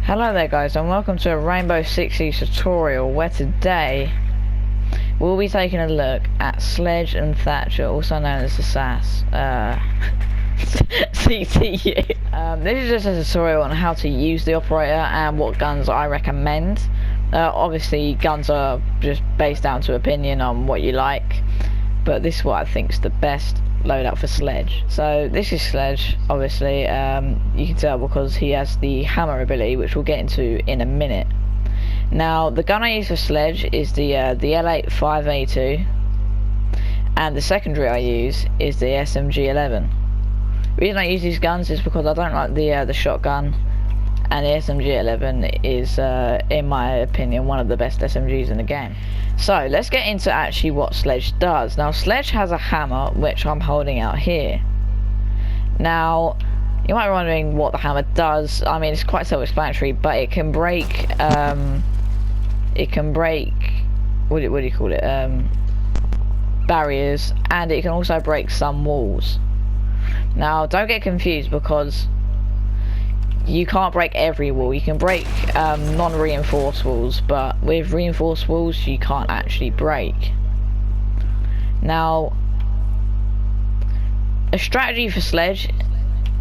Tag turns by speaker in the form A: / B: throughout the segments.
A: Hello there guys, and welcome to a Rainbow Six Siege tutorial where today we'll be taking a look at Sledge and Thatcher, also known as the SAS CTU. This is just a tutorial on how to use the operator and what guns I recommend. Obviously guns are just based down to opinion on what you like, but this is what I think is the best loadout for Sledge. So this is Sledge, obviously. You can tell because he has the hammer ability, which we'll get into in a minute. Now the gun I use for Sledge is the L8 5A2, and the secondary I use is the SMG11. The reason I use these guns is because I don't like the shotgun, and the SMG11 is in my opinion one of the best SMGs in the game. So let's get into actually what Sledge does. Now Sledge has a hammer which I'm holding out here. Now you might be wondering what the hammer does. I mean, it's quite self-explanatory, but it can break what do you call it, barriers, and it can also break some walls. Now don't get confused, because you can't break every wall. You can break non-reinforced walls, but with reinforced walls you can't actually break. Now a strategy for Sledge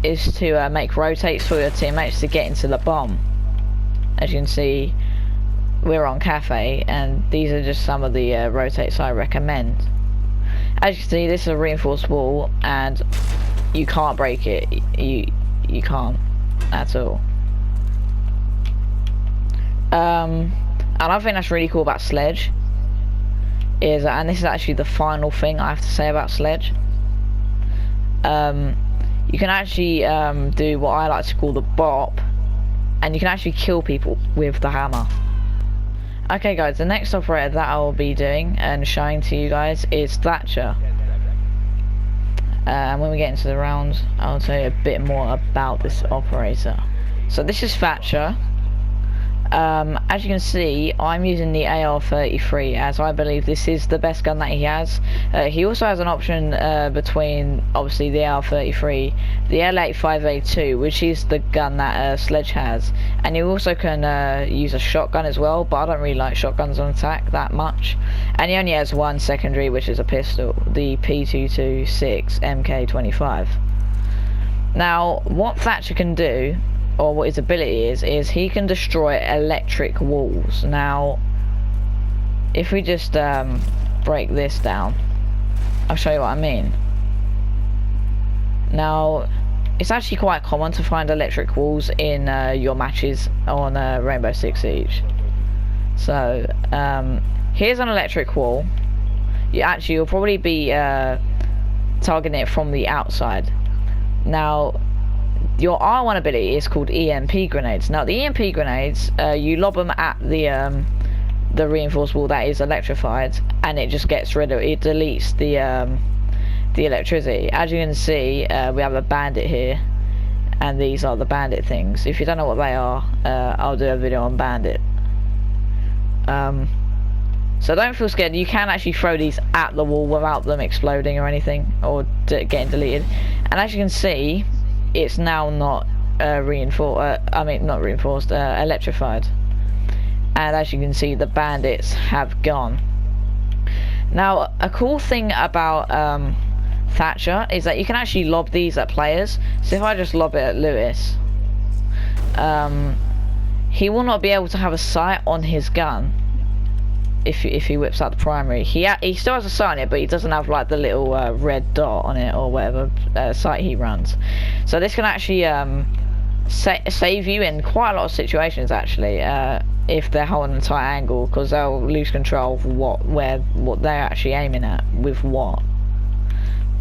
A: is to make rotates for your teammates to get into the bomb. As you can see, we're on cafe, and these are just some of the rotates I recommend. As you can see, this is a reinforced wall and you can't break it. You can't at all. And I think that's really cool about Sledge is, and this is actually the final thing I have to say about Sledge, you can actually do what I like to call the bop, and you can actually kill people with the hammer. Okay guys, the next operator that I will be doing and showing to you guys is Thatcher. And when we get into the round, I'll tell you a bit more about this operator. So this is Thatcher. As you can see, I'm using the AR-33 as I believe this is the best gun that he has. He also has an option between obviously the AR-33, the L8 5A2, which is the gun that Sledge has, and you also can use a shotgun as well, but I don't really like shotguns on attack that much. And he only has one secondary, which is a pistol, the P226 MK25. Now what Thatcher can do, or what his ability is he can destroy electric walls. Now if we just break this down, I'll show you what I mean. Now it's actually quite common to find electric walls in your matches on Rainbow Six Siege. So here's an electric wall. You'll probably be targeting it from the outside. Now your R1 ability is called EMP grenades. Now the EMP grenades, you lob them at the reinforced wall that is electrified, and it just gets rid of it. It deletes the electricity. As you can see, we have a bandit here, and these are the bandit things. If you don't know what they are, I'll do a video on bandit. So don't feel scared. You can actually throw these at the wall without them exploding or anything, or getting deleted. And as you can see, it's now not electrified. And as you can see, the bandits have gone. Now a cool thing about Thatcher is that you can actually lob these at players. So if I just lob it at Lewis, he will not be able to have a sight on his gun if he whips out the primary. He still has a sight on it, but he doesn't have like the little red dot on it or whatever sight he runs. So this can actually save you in quite a lot of situations actually, if they're holding a tight angle, because they'll lose control of what they're actually aiming at with what.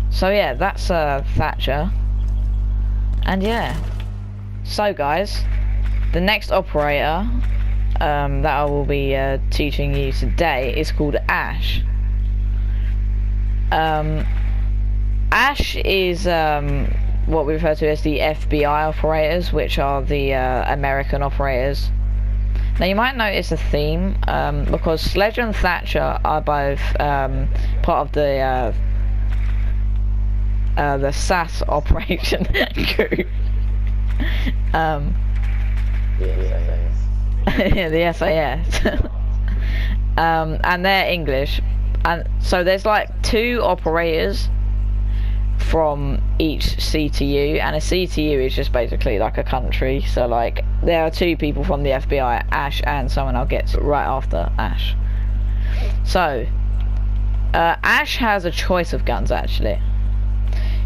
A: So yeah, that's Thatcher. And yeah, so guys, the next operator that I will be teaching you today is called Ash. Ash is what we refer to as the FBI operators, which are the American operators. Now you might notice a theme, because Sledge and Thatcher are both part of the SAS operation group. the SAS. And they're English, and so there's like 2 operators from each CTU, and a CTU is just basically like a country. So like there are 2 people from the FBI, Ash and someone I'll get to right after Ash. So Ash has a choice of guns actually.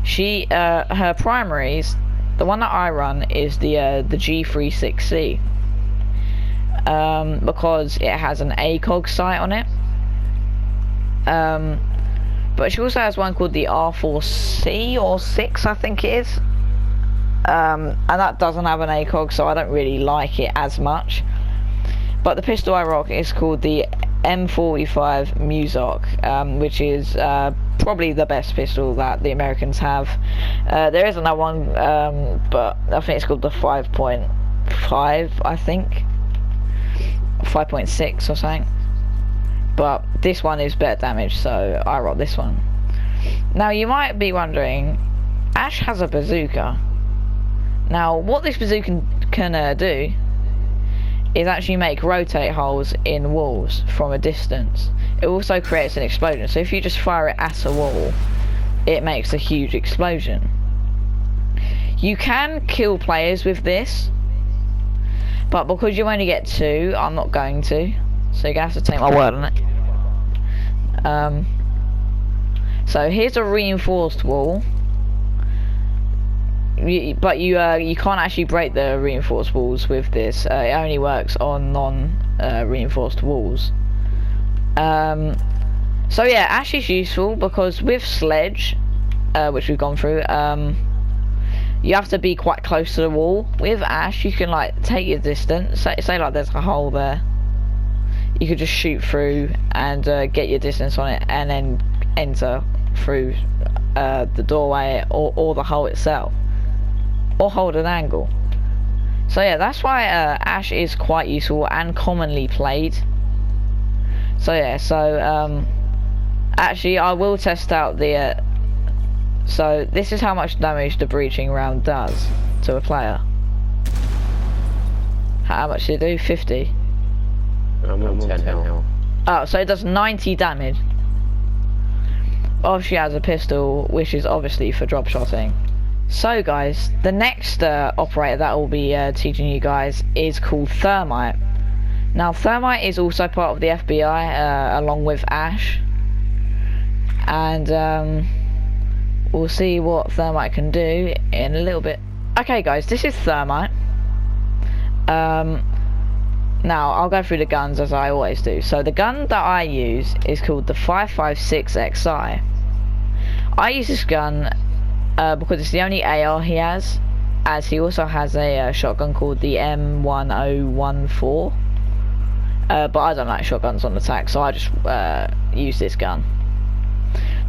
A: She her primaries, the one that I run is the G36C, because it has an ACOG sight on it. But she also has one called the R4C or 6, I think it is. And that doesn't have an ACOG, so I don't really like it as much. But the pistol I rock is called the M45 Muzak, which is probably the best pistol that the Americans have. There is another one, but I think it's called the 5.5, I think. 5.6 or something. But this one is better damage, so I rock this one. Now you might be wondering, Ash has a bazooka. Now what this bazooka can do is actually make rotate holes in walls from a distance. It also creates an explosion, so if you just fire it at a wall, it makes a huge explosion. You can kill players with this, but because you only get 2, I'm not going to. So you're gonna have to take my word on it. So here's a reinforced wall. But you can't actually break the reinforced walls with this. It only works on non-reinforced walls. So yeah, Ash is useful because with Sledge, which we've gone through, you have to be quite close to the wall. With Ash, you can like take your distance. Say like there's a hole there. You could just shoot through and get your distance on it, and then enter through the doorway or the hole itself, or hold an angle. So yeah, that's why Ash is quite useful and commonly played. So yeah, so actually I will test out the so this is how much damage the breaching round does to a player. How much did it do? 50?
B: I'm on 10 now.
A: Oh, so it does 90 damage. Obviously has a pistol, which is obviously for drop shotting. So guys, the next operator that will be teaching you guys is called Thermite. Now Thermite is also part of the FBI, along with Ash. And we'll see what Thermite can do in a little bit. Okay guys, this is Thermite. Now, I'll go through the guns as I always do. So the gun that I use is called the 5.56 XI. I use this gun because it's the only AR he has, as he also has a shotgun called the M1014. But I don't like shotguns on attack, so I just use this gun.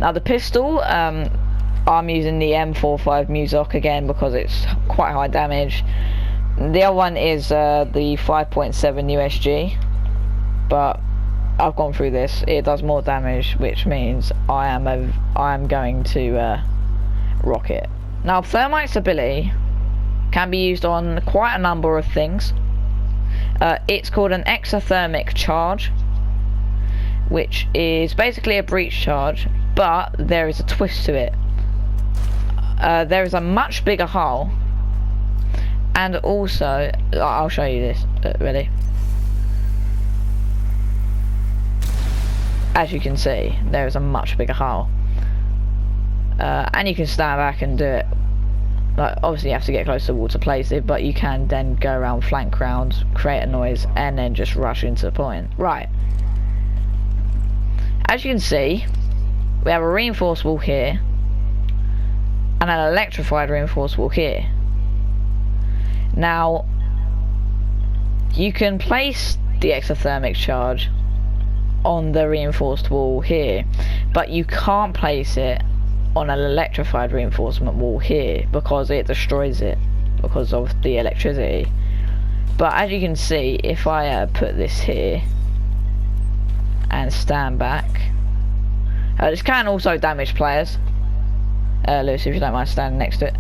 A: Now the pistol, I'm using the M45 Muzak again because it's quite high damage. The other one is the 5.7 USG, but I've gone through this. It does more damage, which means I am going to rock it. Now, Thermite's ability can be used on quite a number of things. It's called an exothermic charge, which is basically a breach charge, but there is a twist to it. There is a much bigger hole. And also, I'll show you this, ready? As you can see, there is a much bigger hole. And you can stand back and do it. Like, obviously you have to get close to the wall to place it, but you can then go around, flank round, create a noise, and then just rush into the point. Right. As you can see, we have a reinforced wall here, and an electrified reinforced wall here. Now, you can place the exothermic charge on the reinforced wall here, but you can't place it on an electrified reinforcement wall here because it destroys it because of the electricity. But as you can see, if I put this here and stand back, this can also damage players. Lewis, if you don't mind standing next to it.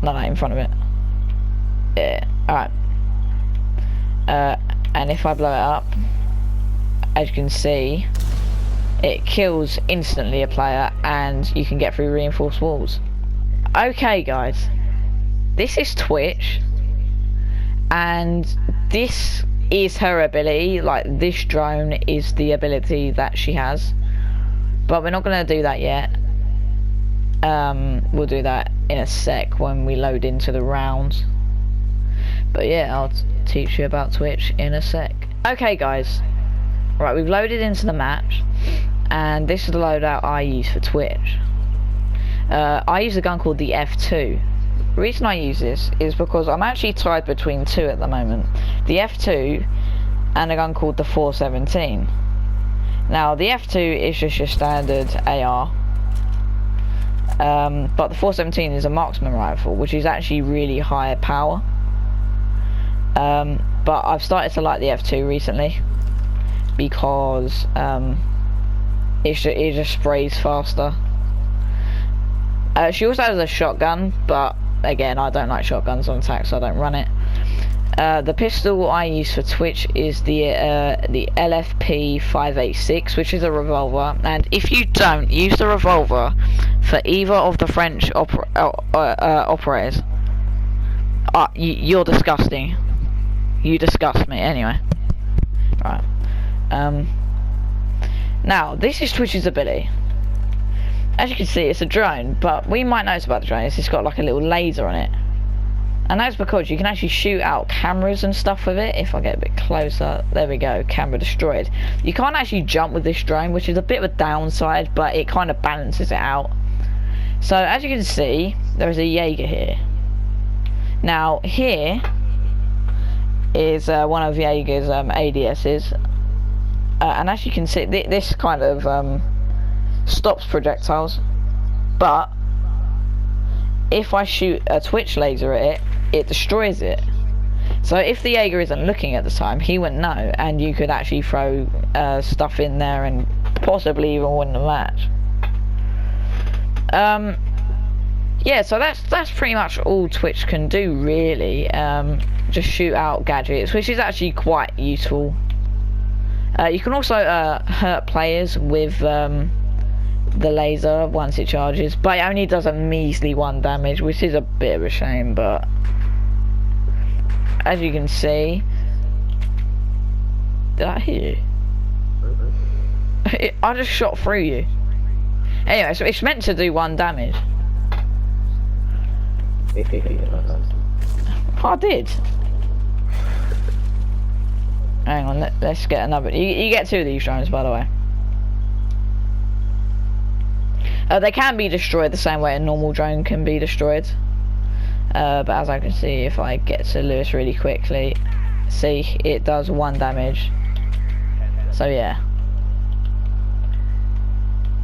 A: No, in front of it. Yeah, alright. and if I blow it up, as you can see, it kills instantly a player, and you can get through reinforced walls. Okay guys, this is Twitch, and this is her ability. Like, this drone is the ability that she has, but we're not going to do that yet. We'll do that in a sec when we load into the rounds. But yeah, I'll teach you about Twitch in a sec. Okay guys, right, we've loaded into the match, and this is the loadout I use for Twitch. I use a gun called the F2. The reason I use this is because I'm actually tied between two at the moment. The F2 and a gun called the 417. Now the F2 is just your standard AR, but the 417 is a marksman rifle, which is actually really high power. But I've started to like the F2 recently because it just sprays faster. She also has a shotgun, but again, I don't like shotguns on attack, so I don't run it. The pistol I use for Twitch is the LFP 586, which is a revolver. And if you don't use the revolver for either of the French operators, you're disgusting. You disgust me. Anyway, right. Now this is Twitch's ability. As you can see, it's a drone, but we might notice about the drone is it's got like a little laser on it. And that's because you can actually shoot out cameras and stuff with it. If I get a bit closer, there we go, camera destroyed. You can't actually jump with this drone, which is a bit of a downside, but it kind of balances it out. So as you can see, there is a Jaeger here. Now here is one of Jaeger's ADSs. And as you can see, this kind of stops projectiles, but if I shoot a Twitch laser at it, it destroys it. So if the Jaeger isn't looking at the time, he wouldn't know, and you could actually throw stuff in there and possibly even win the match. Yeah, so that's pretty much all Twitch can do, really. Just shoot out gadgets, which is actually quite useful. You can also hurt players with the laser once it charges, but it only does a measly 1 damage, which is a bit of a shame. But as you can see, did I hit you? I just shot through you. Anyway, so it's meant to do 1 damage. I did. Hang on, let's get another. You get 2 of these drones, by the way. They can be destroyed the same way a normal drone can be destroyed. But as I can see, if I get to Lewis really quickly, see, it does 1 damage. So yeah.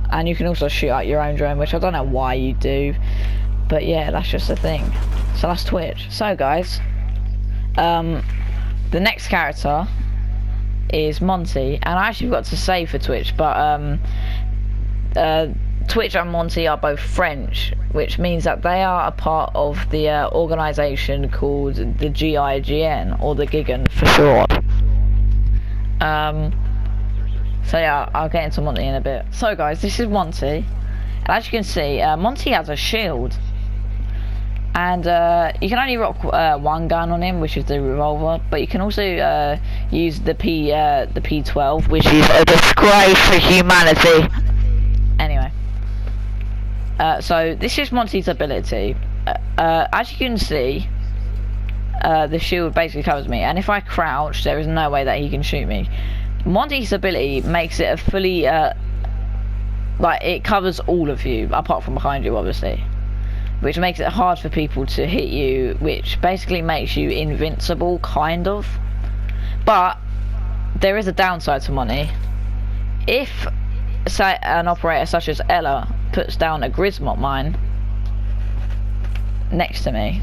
A: And you can also shoot out your own drone, which I don't know why you do. But yeah, that's just the thing. So that's Twitch. So guys, the next character is Monty. And I actually forgot to say for Twitch, but Twitch and Monty are both French, which means that they are a part of the organisation called the GIGN, or the Gigan for short. So yeah, I'll get into Monty in a bit. So guys, this is Monty, and as you can see, Monty has a shield, and you can only rock 1 gun on him, which is the revolver, but you can also use the P12, which is a disgrace for humanity. Anyway. So this is Monty's ability. As you can see, the shield basically covers me, and if I crouch, there is no way that he can shoot me. Monty's ability makes it a fully, like, it covers all of you, apart from behind you, obviously, which makes it hard for people to hit you, which basically makes you invincible, kind of. But there is a downside to Monty. If, say, an operator such as Ella puts down a Grismot mine next to me,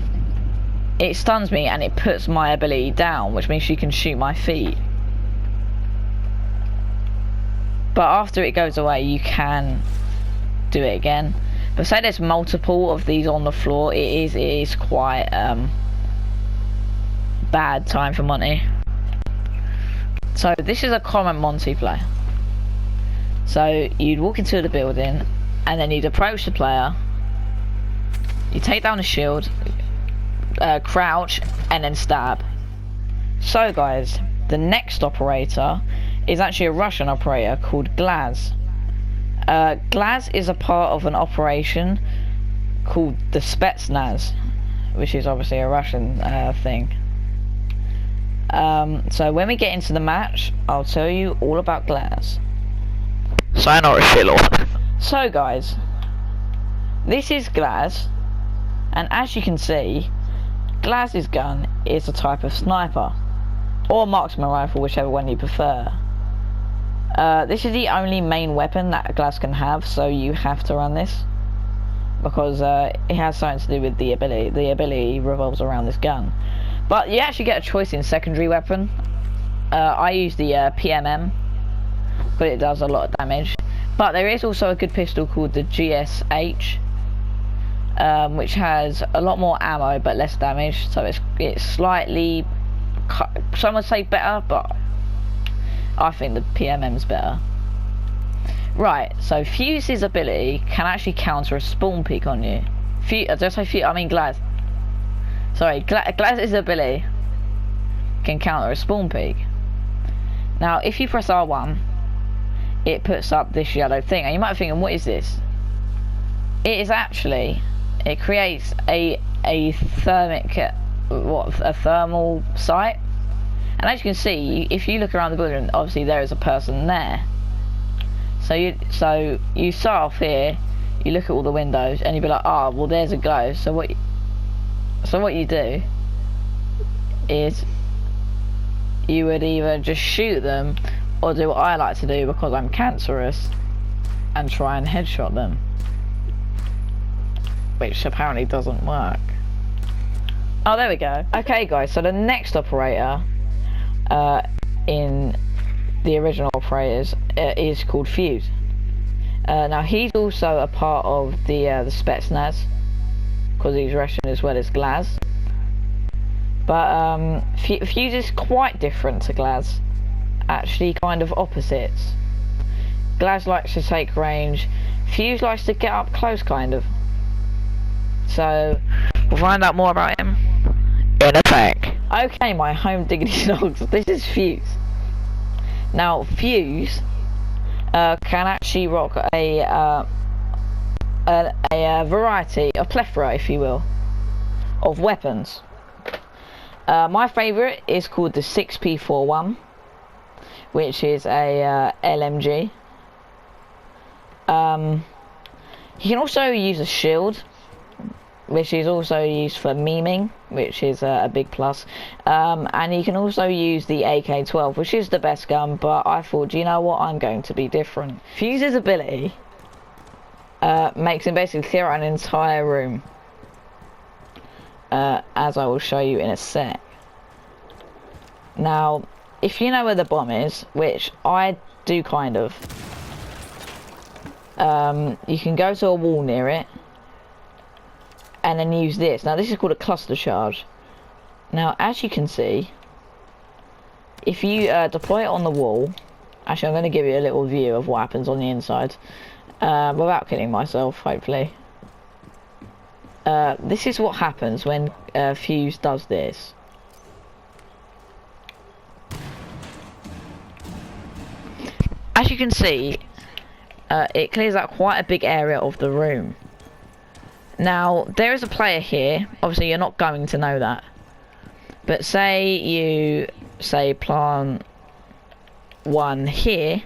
A: it stuns me and it puts my ability down, which means she can shoot my feet. But after it goes away, you can do it again. But say there's multiple of these on the floor, it is quite bad time for Monty. So this is a common Monty play. So you'd walk into the building, and then you'd approach the player. You take down the shield, crouch, and then stab. So guys, the next operator is actually a Russian operator called Glaz. Glaz is a part of an operation called the Spetsnaz, which is obviously a Russian thing. So when we get into the match, I'll tell you all about Glaz. So guys, this is Glaz, and as you can see, Glaz's gun is a type of sniper, or marksman rifle, whichever one you prefer. This is the only main weapon that Glaz can have, so you have to run this, because it has something to do with the ability. The ability revolves around this gun. But you actually get a choice in secondary weapon. I use the PMM, because it does a lot of damage. But there is also a good pistol called the GSH, which has a lot more ammo but less damage, so it's slightly, some would say better, but I think the PMM's better. Right, so Fuse's ability can actually counter a spawn peek on you. Did I say Fuse? I mean Glaz. Sorry, Glaz's ability can counter a spawn peek. Now, if you press R1, it puts up this yellow thing, and you might be thinking, what is this? It is actually, it creates a thermal sight. And as you can see, if you look around the building, obviously there is a person there. So you start off here, you look at all the windows, and you'd be like, oh, well, there's a glow. So what you do is you would either just shoot them, or do what I like to do because I'm cancerous, and try and headshot them, which apparently doesn't work. Oh, there we go. Okay guys, so the next operator in the original operators is called Fuse. Now he's also a part of the Spetsnaz, because he's Russian as well as Glaz. But Fuse is quite different to Glaz, actually kind of opposites. Glaz likes to take range, Fuse likes to get up close kind of. So we'll find out more about him in a pack. Okay, my home diggity dogs, this is Fuse. Now Fuse can actually rock a variety, a plethora if you will, of weapons. My favourite is called the 6P41, which is a LMG. You can also use a shield, which is also used for memeing, which is a big plus. And you can also use the AK-12, which is the best gun, but I thought, do you know what, I'm going to be different. Fuse's ability makes him basically clear out an entire room, as I will show you in a sec. Now, if you know where the bomb is, which I do kind of, you can go to a wall near it, and then use this. Now this is called a cluster charge. Now as you can see, if you deploy it on the wall, actually I'm going to give you a little view of what happens on the inside, without killing myself, hopefully. This is what happens when Fuse does this. As you can see, it clears out quite a big area of the room. Now, there is a player here, obviously you're not going to know that, but say you, plant one here,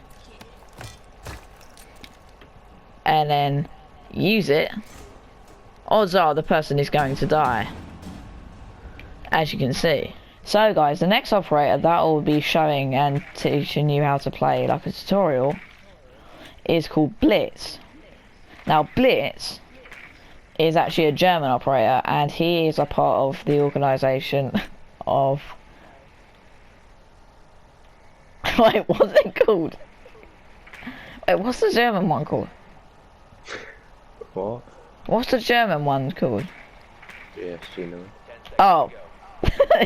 A: and then use it, odds are the person is going to die, as you can see. So guys, the next operator that will be showing and teaching you how to play like a tutorial is called Blitz. Now Blitz is actually a German operator, and he is a part of the organisation of... Wait, what's it called? Wait, what's the German one called?
B: What?
A: What's the German one called?
B: Yes, you know.
A: Oh.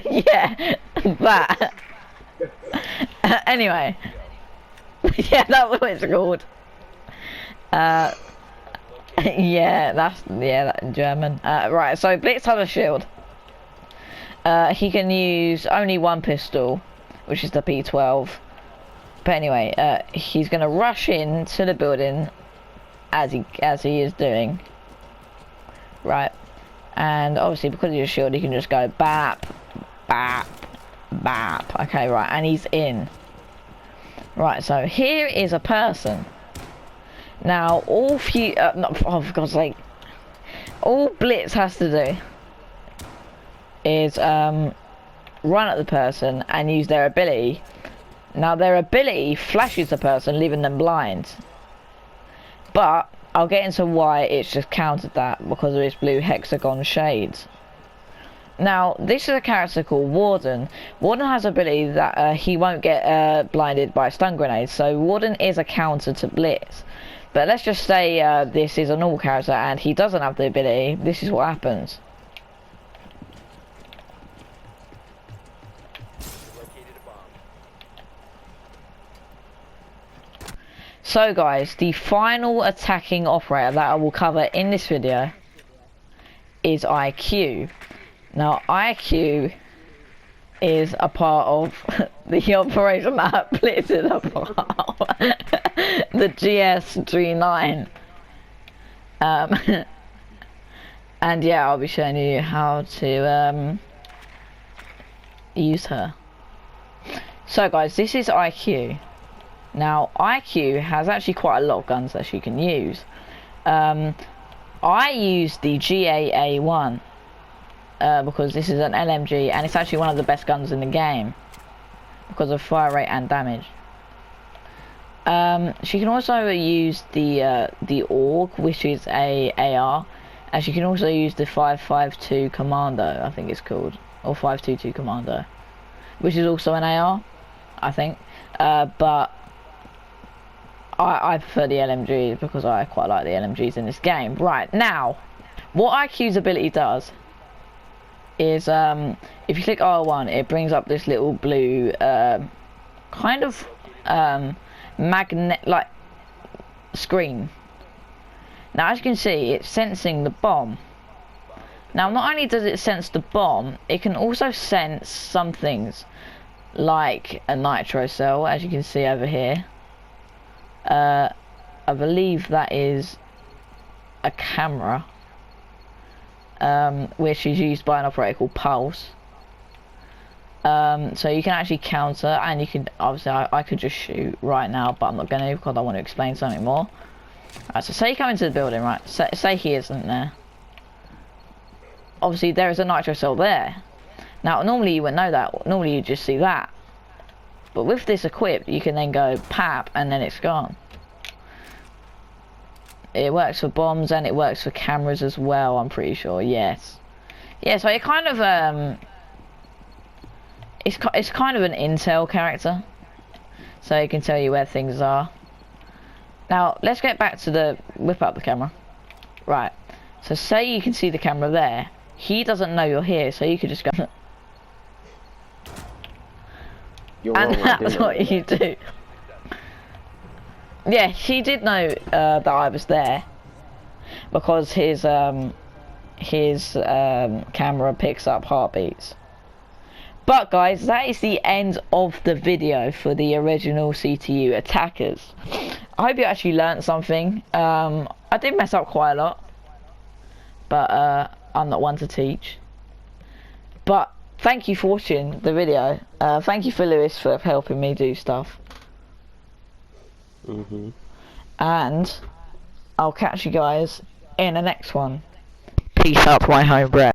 A: Yeah, that. Anyway. Yeah, that's what it's called. Yeah, that in German. Right, so Blitz has a shield. He can use only one pistol, which is the P12. But anyway, he's gonna rush into the building as he is doing. Right, and obviously because of his shield, he can just go bap, bap, bap. Okay, right, and he's in. Right, so here is a person. Now, all for God's sake, all Blitz has to do is run at the person and use their ability. Now, their ability flashes the person, leaving them blind. But I'll get into why it's just countered that because of its blue hexagon shades. Now, this is a character called Warden. Warden has ability that he won't get blinded by stun grenades, so Warden is a counter to Blitz. But let's just say this is a normal character and he doesn't have the ability. This is what happens. So guys, the final attacking operator that I will cover in this video is IQ. Now, IQ is a part of the operation that Blitz is a part of. The GS39. And yeah, I'll be showing you how to use her. So guys, this is IQ. Now, IQ has actually quite a lot of guns that she can use. I use the GAA1. Because this is an LMG and it's actually one of the best guns in the game because of fire rate and damage. She can also use the AUG, which is a AR, and she can also use the 552 Commando, I think it's called, or 522 Commando, which is also an AR, I think. But I prefer the LMGs because I quite like the LMGs in this game. Right, now, what IQ's ability does is if you click R1, it brings up this little blue kind of magnet like screen. Now as you can see, it's sensing the bomb. Now not only does it sense the bomb, it can also sense some things like a nitro cell, as you can see over here. I believe that is a camera, which is used by an operator called Pulse. So you can actually counter, and you can obviously I could just shoot right now, but I'm not going to because I want to explain something more. Alright, so say you come into the building, right? Say he isn't there. Obviously there is a nitro cell there. Now normally you wouldn't know that. Normally you just see that. But with this equipped, you can then go pap, and then it's gone. It works for bombs and it works for cameras as well, I'm pretty sure. Yes. Yeah, so it kind of it's kind of an intel character, so it can tell you where things are. Now let's get back to the whip up the camera. Right, so say you can see the camera there, he doesn't know you're here, so you could just go and that's what you do. Yeah, he did know that I was there because his camera picks up heartbeats. But guys, that is the end of the video for the original CTU attackers. I hope you actually learned something. I did mess up quite a lot, but I'm not one to teach. But thank you for watching the video. Thank you for Lewis for helping me do stuff. And I'll catch you guys in the next one. Peace out, my home bred.